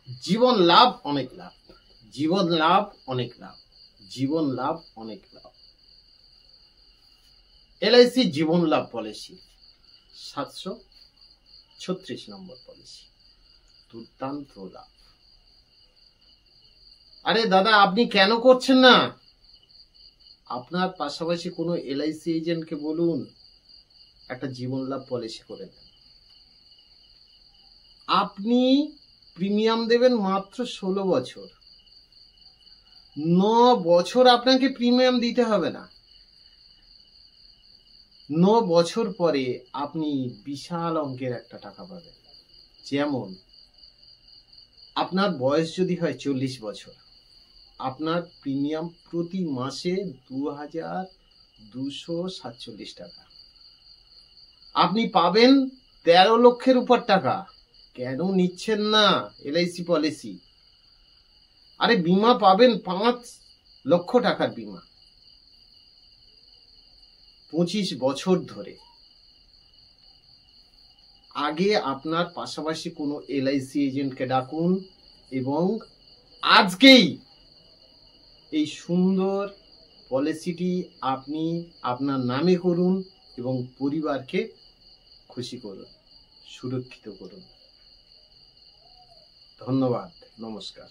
জীবন লাভ অনেক লাভ, জীবন লাভ অনেক লাভ, জীবন লাভ অনেক লাভ। LIC জীবন লাভ পলিসি 736 নম্বর পলিসি, দুর্দান্ত লাভ। আরে দাদা, আপনি কেন করছেন না? আপনার পাশাপাশি কোনো LIC এজেন্টকে বলুন একটা জীবন লাভ পলিসি করে দেন। আপনি প্রিমিয়াম দেবেন মাত্র 16 বছর। 9 বছর আপনাকে প্রিমিয়াম দিতে হবে না। 9 বছর পরে আপনি বিশাল অঙ্কের একটা টাকা পাবেন। যেমন আপনার বয়স যদি হয় 40 বছর, আপনার প্রিমিয়াম প্রতি মাসে 2247 টাকা। আপনি পাবেন 13 লক্ষের উপর টাকা। কেন নিচ্ছেন না LIC পলিসি? আরে বিমা পাবেন 5 লক্ষ টাকার বিমা 25 বছর ধরে। আগে আপনার পাশাপাশি কোনো LIC এজেন্টকে ডাকুন এবং আজকেই এই সুন্দর পলিসিটি আপনি আপনার নামে করুন এবং পরিবারকে খুশি করুন, সুরক্ষিত করুন। ধন্যবাদ, নমস্কার।